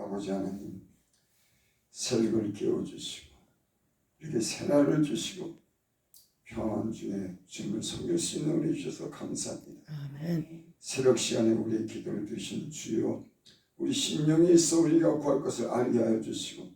아버지 하나님, 새벽을 깨워주시고 이렇게 새날을 주시고 평안 중에 주님을 섬길 수 있는 은혜 주셔서 감사합니다. 아멘. 새벽 시간에 우리의 기도를 들으신 주여, 우리 심령에 있어 우리가 구할 것을 알게 하여 주시고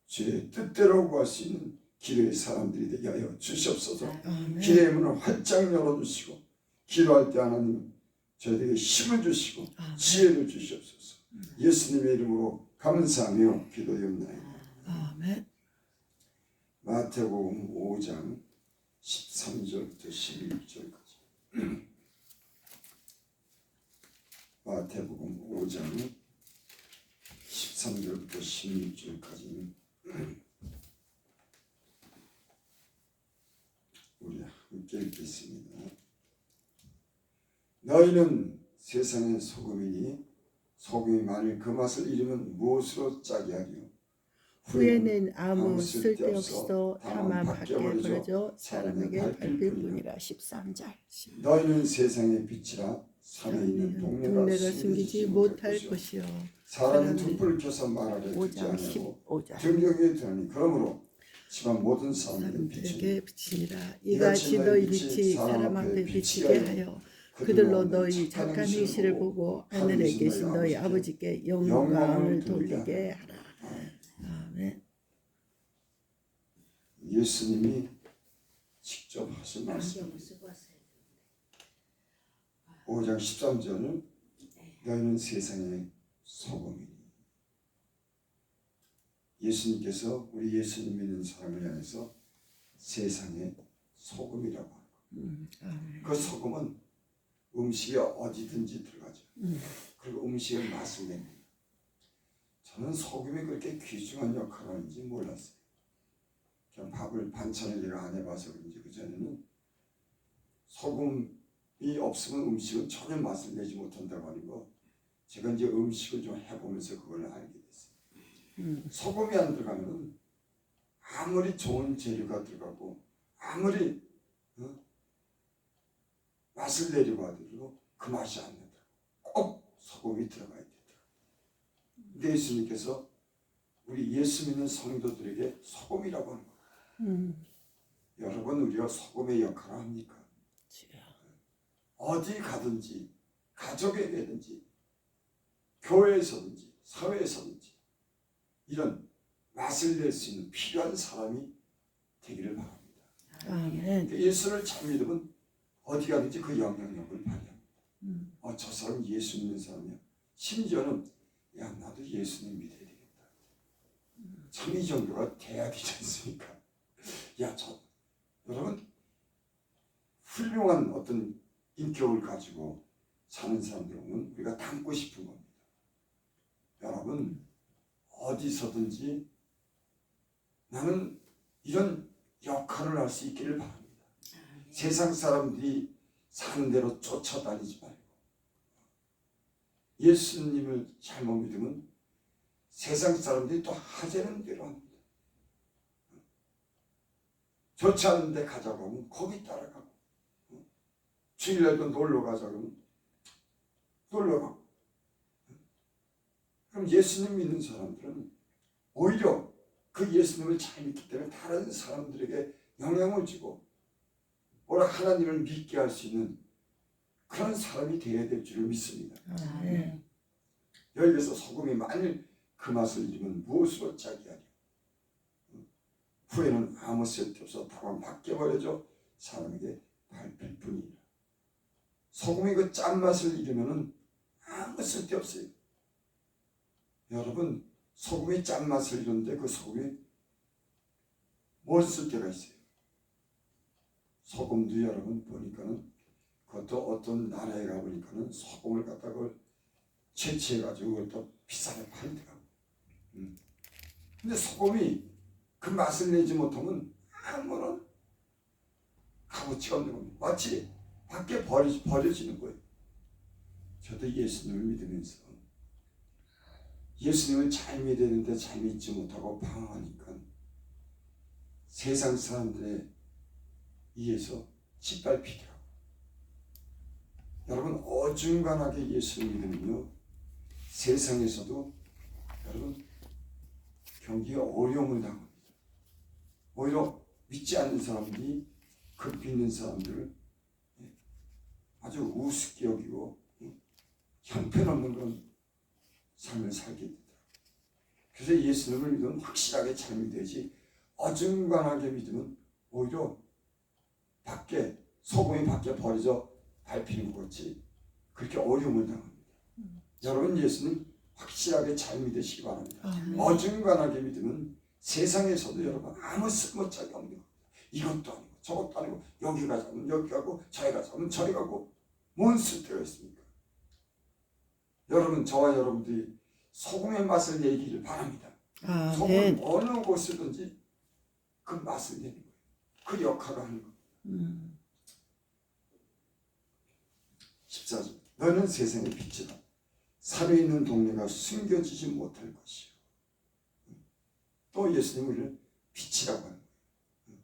주의 뜻대로 구할 수 있는 기도의 사람들이 되게 하여 주시옵소서. 아멘. 기도의 문을 활짝 열어주시고 기도할 때 하나님 저희에게 힘을 주시고 지혜를 주시옵소서. 예수님의 이름으로 감사하며 기도했나이다. 아멘. 마태복음 5장 13절부터 11절까지. 마태복음 5장 13절부터 16절까지 우리 함께 읽겠습니다. 너희는 세상의 소금이니 소금이 만일 그 맛을 잃으면 무엇으로 짜게 하리요? 후에는 아무 쓸데없어 다만 밖에 버려져 사람에게 밟힐 뿐이라. 13절. 너희는 세상의 빛이라 산에 있는 동네가 숨기지 못할 것이요 사람이 등불을 켜서 말하려 듣지 5장 않고 15절. 등경에 드러니 그러므로 집안 모든 사람들에게 사람들에게 비치니라. 이같이 너희 빛이 사람 앞에 비치게 하여 그들로 너희 착한 행실을 보고 하늘에 계신 너희 아버지께 영광을 돌리게 하라. 아멘. 예수님이 직접 하신 말씀 5장 13절은 너희는 세상의 소금이니, 예수님께서 우리 예수님 믿는 사람을 향해서 세상의 소금이라고 하는 거예요. 그 소금은 음식에 어디든지 들어가죠. 그리고 음식의 맛을 냅니다. 저는 소금이 그렇게 귀중한 역할을 하는지 몰랐어요. 그냥 밥을 반찬을 내가 안 해봐서 그런지 그전에는 소금이 없으면 음식은 전혀 맛을 내지 못한다고 하는 거, 제가 이제 음식을 좀 해보면서 그걸 알게 됐어요. 소금이 안 들어가면 아무리 좋은 재료가 들어가고 아무리 맛을 내려고 하더라도 그 맛이 안 난다. 꼭 소금이 들어가야 된다. 근데 예수님께서 우리 예수 믿는 성도들에게 소금이라고 하는 거예요. 여러분, 우리가 소금의 역할을 합니까? 어디 가든지, 가족에게든지, 교회에서든지, 사회에서든지 이런 맛을 낼 수 있는 필요한 사람이 되기를 바랍니다. 아멘. 예수를 잘 믿으면 어디 가든지 그 영향력을 발휘합니다. 저 사람 예수 믿는 사람이야. 심지어는 야, 나도 예수님 믿어야 되겠다. 참 이 정도가 대학이지 않습니까? 여러분, 훌륭한 어떤 인격을 가지고 사는 사람들은 우리가 닮고 싶은 겁니다. 여러분, 어디서든지 나는 이런 역할을 할 수 있기를 바랍니다. 세상 사람들이 사는 대로 쫓아다니지 말고 예수님을 잘못 믿으면 세상 사람들이 또 하자는 대로 합니다. 좋지 않은 데 가자고 하면 거기 따라가고, 주일날도 놀러 가자고 하면 놀러 가고. 그럼 예수님 믿는 사람들은 오히려 그 예수님을 잘 믿기 때문에 다른 사람들에게 영향을 주고 오늘 하나님을 믿게 할 수 있는 그런 사람이 되어야 될 줄을 믿습니다. 여기에서 소금이 만일 그 맛을 잃으면 무엇으로 짜게 하리요? 후에는 아무 쓸데없어 다만 밖에 버려져 사람에게 밟힐 뿐이라. 소금이 그 짠맛을 잃으면 아무 쓸데없어요. 여러분, 소금이 짠맛을 잃었는데 그 소금이 뭘 쓸 때가 있어요? 소금도 여러분 보니까는 그것도 어떤 나라에 가보니까는 소금을 갖다가 채취해가지고 그것도 비싸게 팔더라고. 근데 소금이 그 맛을 내지 못하면 아무런 값어치가 없는 겁니다. 마치 밖에 버려지는 거예요. 저도 예수님을 믿으면서 예수님을 잘 믿어야 되는데 잘 믿지 못하고 방황하니까 세상 사람들에 의해서 짓밟히더라고요. 여러분, 어중간하게 예수를 믿으면요, 세상에서도 여러분 경기에 어려움을 당합니다. 오히려 믿지 않는 사람들이 급 믿는 사람들을 아주 우습게 여기고 형편없는 그런 삶을 살게 되더라고요. 그래서 예수님을 믿으면 확실하게 잘 믿어야지 어중간하게 믿으면 오히려 밖에 소금이 밖에 버려져 밟히는 것 같이 그렇게 어려움을 당합니다. 여러분 예수님 확실하게 잘 믿으시기 바랍니다. 어중간하게 믿으면 세상에서도 여러분 아무 쓸모짝이 없는 겁니다. 이것도 아니고 저것도 아니고 여기 가자면 여기 가고 저기 가자면 저기 가고 뭔 쓸데가 있습니까? 여러분 저와 여러분들이 소금의 맛을 내기를 바랍니다. 소금은 어느 곳이든지 그 맛을 내는 거예요. 그 역할을 하는 겁니다. 14절 너는 세상의 빛이다. 산에 있는 동네가 숨겨지지 못할 것이요. 또 예수님은 우리를 빛이라고 하는 거예요.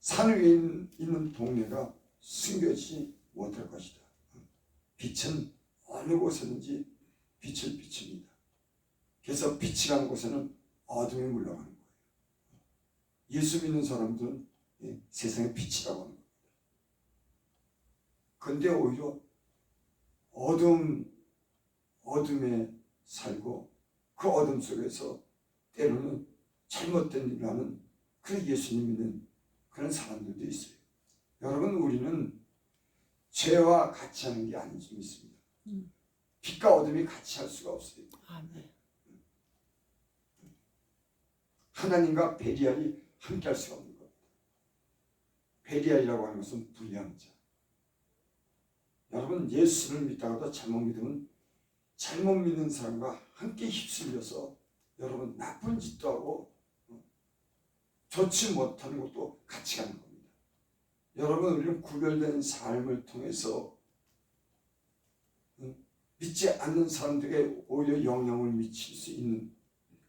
산 위에 있는 동네가 숨겨지지 못할 것이다. 빛은 어느 곳에든지 빛을 비춥니다. 그래서 빛이라는 곳에는 어둠이 물러가는 거예요. 예수 믿는 사람들은 세상의 빛이라고 하는 겁니다. 그런데 오히려 어둠에 살고 그 어둠 속에서 때로는 잘못된 일을 하는 그 예수님 믿는 그런 사람들도 있어요. 여러분 우리는 죄와 같이 하는 게 아닌 줄 믿습니다. 빛과 어둠이 같이 할 수가 없어요. 아멘. 하나님과 베리알이 함께 할 수가 없는 겁니다. 베리알이라고 하는 것은 불량자. 여러분 예수를 믿다가도 잘못 믿으면 잘못 믿는 사람과 함께 휩쓸려서 여러분 나쁜 짓도 하고 좋지 못하는 것도 같이 가는 겁니다. 여러분 우리는 구별된 삶을 통해서 믿지 않는 사람들에게 오히려 영향을 미칠 수 있는,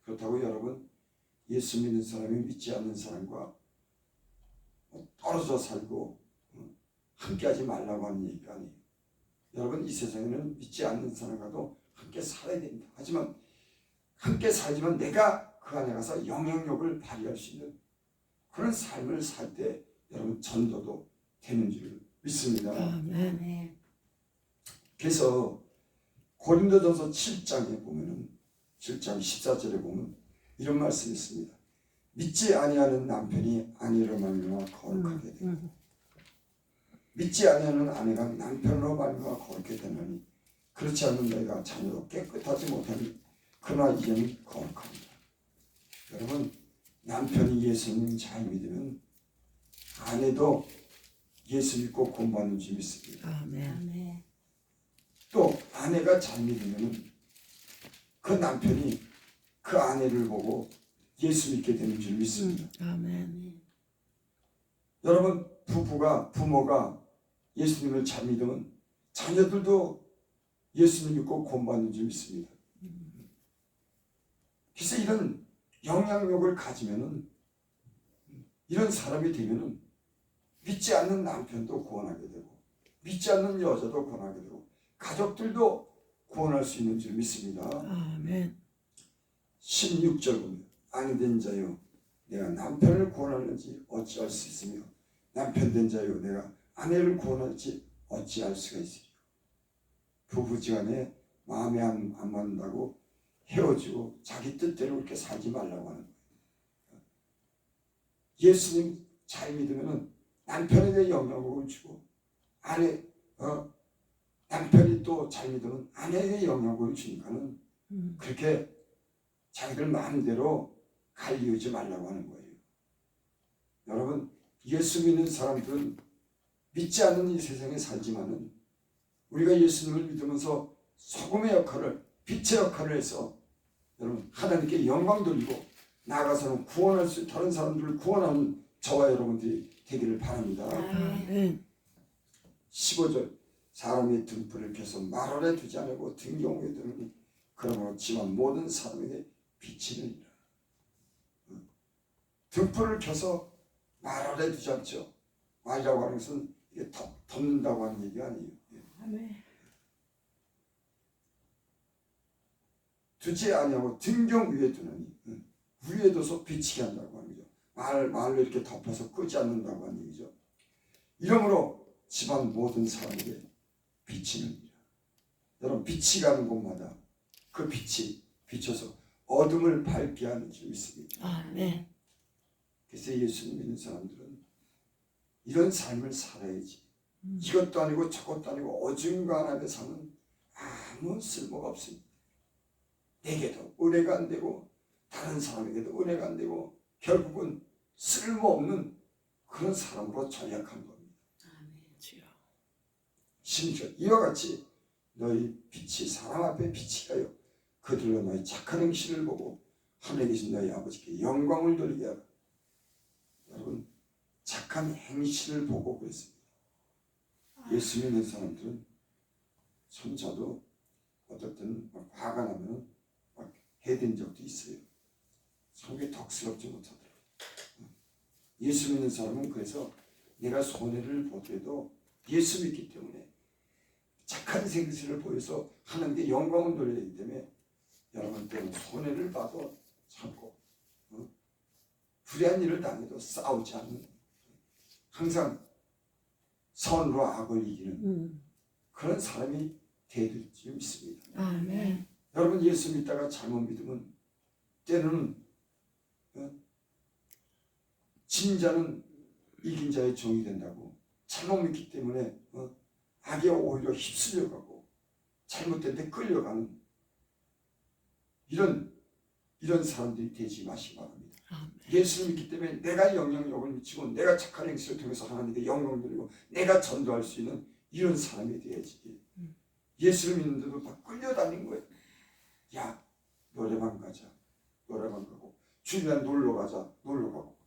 그렇다고 여러분 예수 믿는 사람이 믿지 않는 사람과 떨어져 살고 함께하지 말라고 하는 얘기가 아니에요. 여러분 이 세상에는 믿지 않는 사람과도 함께 살아야 됩니다. 하지만 함께 살지만 내가 그 안에 가서 영향력을 발휘할 수 있는 그런 삶을 살 때 여러분 전도도 되는 줄 믿습니다. 아멘. 그래서 고린도전서 7장에 보면은 7장 14절에 보면 이런 말씀이 있습니다. 믿지 아니하는 남편이 아내로 말미암아 거룩하게 되고 믿지 아니하는 아내가 남편으로 말미암아 거룩하게 되나니 그렇지 않는 너희가 자녀로 깨끗하지 못하니 그러나 이제는 거룩합니다. 여러분 남편이 예수님 잘 믿으면 아내도 예수 믿고 공부하는 줄 믿습니다. 아멘. 또 아내가 잘 믿으면 그 남편이 그 아내를 보고 예수 믿게 되는 줄 믿습니다. 아멘. 여러분 부모가 예수님을 잘 믿으면 자녀들도 예수님 믿고 공부하는 줄 믿습니다. 그래서 이런 영향력을 가지면은 이런 사람이 되면은 믿지 않는 남편도 구원하게 되고 믿지 않는 여자도 구원하게 되고 가족들도 구원할 수 있는 줄 믿습니다. 아멘. 16절 보면 아내된 자여 내가 남편을 구원하는지 어찌할 수 있으며 남편 된 자여 내가 아내를 구원할지 어찌할 수가 있으리요. 부부지간에 마음에 안 맞는다고 헤어지고 자기 뜻대로 그렇게 살지 말라고 하는 거예요. 예수님 잘 믿으면 남편에 대해 영향력을 주고 남편이 또 잘 믿으면 아내에게 영향력을 주니까는 그렇게 자기들 마음대로 갈리우지 말라고 하는 거예요. 여러분 예수 믿는 사람들은 믿지 않는 이 세상에 살지만은 우리가 예수님을 믿으면서 소금의 역할을 빛의 역할을 해서 여러분 하나님께 영광 돌리고 나아가서는 구원할 수 다른 사람들을 구원하는 저와 여러분들이 되기를 바랍니다. 아멘. 15절 사람이 등불을 켜서 마루에 두지 않고 등경에 두느니 그러므로 집안 모든 사람에게 비치느니라. 등불을 켜서 마루에 두지 않죠. 말이라고 하는 것은 이게 덮는다고 하는 얘기가 아니에요. 아멘. 두지 아니하고 등경 위에 두느니 위에 둬서 비치게 한다고 하는 거죠. 말로 이렇게 덮어서 끄지 않는다고 하는 얘기죠. 이러므로 집안 모든 사람에게 비치느니라. 여러분 빛이 가는 곳마다 그 빛이 비춰서 어둠을 밝게 하는 줄 믿습니다. 아멘. 그래서 예수님 믿는 사람들은 이런 삶을 살아야지. 이것도 아니고 저것도 아니고 어중간하게 사는 아무 쓸모가 없습니다. 내게도 은혜가 안 되고 다른 사람에게도 은혜가 안 되고 결국은 쓸모없는 그런 사람으로 전락한 겁니다. 아멘. 주여. 심지어 이와 같이 너희 빛이 사람 앞에 빛이 가요. 그들로 너희 착한 행실을 보고 하늘에 계신 너희 아버지께 영광을 돌리게 하라. 여러분 착한 행실을 보고 그랬습니다. 예수 믿는 사람들은 손자도 어떨 때는 막 화가 나면 막 해댄 적도 있어요. 속이 덕스럽지 못하더라고요. 예수 믿는 사람은 그래서 내가 손해를 보더라도 예수 믿기 때문에 착한 생실을 보여서 하나님께 영광을 돌려야 되기 때문에 여러분 때는 손해를 봐도 참고 불의한 일을 당해도 싸우지 않는 항상 선으로 악을 이기는 그런 사람이 되될 줄 믿습니다. 아멘. 여러분 예수 믿다가 잘못 믿으면 때로는 진자는 이긴 자의 종이 된다고 잘못 믿기 때문에 악에 오히려 휩쓸려가고 잘못된 데 끌려가는 이런 사람들이 되지 마시기 바랍니다. 아멘. 예수를 믿기 때문에 내가 영향력을 미치고 내가 착한 행실을 통해서 하나님께 영광을 돌리고 내가 전도할 수 있는 이런 사람이 되어야지. 예수를 믿는데도 막 끌려다닌 거예요. 야 노래방 가자. 노래방 가고 주일날 놀러 가자. 놀러 가고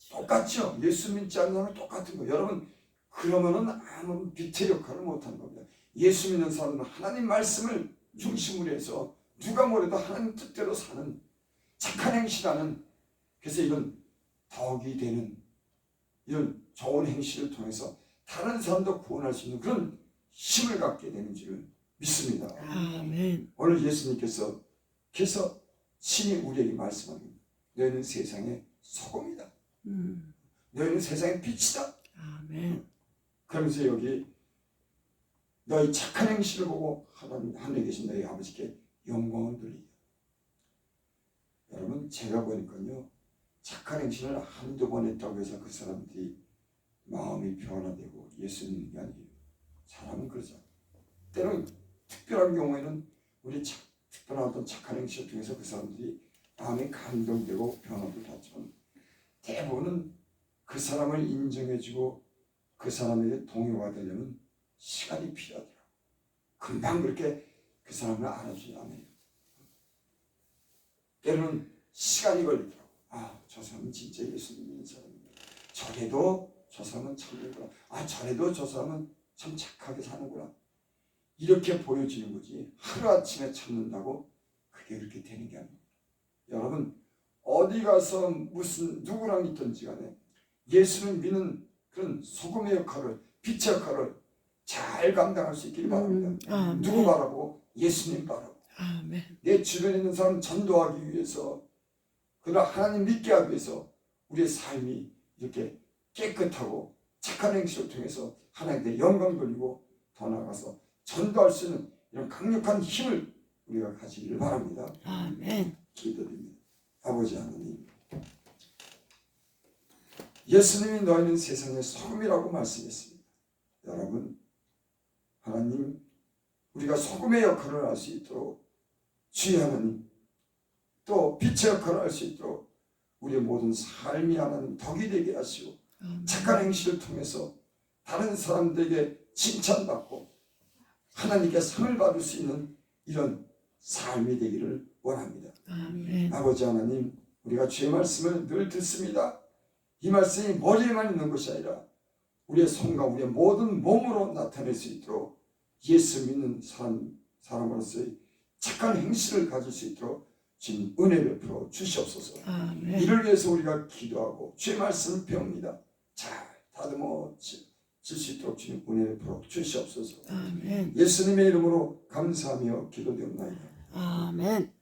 똑같죠. 예수 믿지 않는 사람은 똑같은 거예요. 여러분 그러면은 아무 빛의 역할을 못하는 겁니다. 예수 믿는 사람은 하나님 말씀을 중심으로 해서 누가 뭐래도 하나님 뜻대로 사는 착한 행실하는 그래서 이런 덕이 되는 이런 좋은 행실을 통해서 다른 사람도 구원할 수 있는 그런 힘을 갖게 되는 줄 믿습니다. 아멘. 오늘 예수님께서 친히 우리에게 말씀합니다. 너희는 세상의 소금이다. 너희는 세상의 빛이다. 아멘. 그러면서 여기 너희 착한 행실을 보고 하늘에 계신 너희 아버지께 영광을 돌리게. 여러분 제가 보니까요 착한 행실을 한두 번 했다고 해서 그 사람들이 마음이 변화되고 예수 믿는 게 아니에요. 사람은 그러죠. 때로는 특별한 경우에는 우리 특별한 어떤 착한 행실을 통해서 그 사람들이 마음이 감동되고 변화도 받지만 대부분은 그 사람을 인정해주고 그 사람에게 동요가 되려면 시간이 필요하더라고요. 금방 그렇게 그 사람을 알아주지 않아요. 때로는 시간이 걸리더라고요. 아, 저 사람은 진짜 예수 믿는 사람이구나. 저래도 저 사람은 참는구나. 아, 저래도 저 사람은 참 착하게 사는구나. 이렇게 보여지는 거지 하루아침에 참는다고 그게 그렇게 되는 게 아닙니다. 여러분 어디 가서 무슨 누구랑 있든지 간에 예수를 믿는 그런 소금의 역할을 빛의 역할을 잘 감당할 수 있기를 바랍니다. 누구 바라보고? 예수님 바라보고. 아멘. 내 주변에 있는 사람 전도하기 위해서 그러나 하나님 믿게 하기 위해서 우리의 삶이 이렇게 깨끗하고 착한 행실을 통해서 하나님께 영광 돌리고 더 나아가서 전도할 수 있는 이런 강력한 힘을 우리가 가지기를 바랍니다. 아멘. 기도드립니다. 아버지 하나님, 예수님이 너희는 세상의 소금이라고 말씀했습니다. 여러분, 하나님, 우리가 소금의 역할을 할 수 있도록 주의 하나님, 또 빛의 역할을 할 수 있도록 우리의 모든 삶이 하나님 덕이 되게 하시고 착한 행실을 통해서 다른 사람들에게 칭찬받고 하나님께 상을 받을 수 있는 이런 삶이 되기를 원합니다. 아멘. 아버지 하나님, 우리가 주의 말씀을 늘 듣습니다. 이 말씀이 머리에만 있는 것이 아니라 우리의 손과 우리의 모든 몸으로 나타낼 수 있도록 예수 믿는 사람으로서의 착한 행실을 가질 수 있도록 주님 은혜를 베풀어 주시옵소서. 아멘. 이를 위해서 우리가 기도하고 주의 말씀을 배웁니다. 잘 다듬어 질 수 있도록 주님 은혜를 베풀어 주시옵소서. 아멘. 예수님의 이름으로 감사하며 기도드립니다. 아멘. 아멘.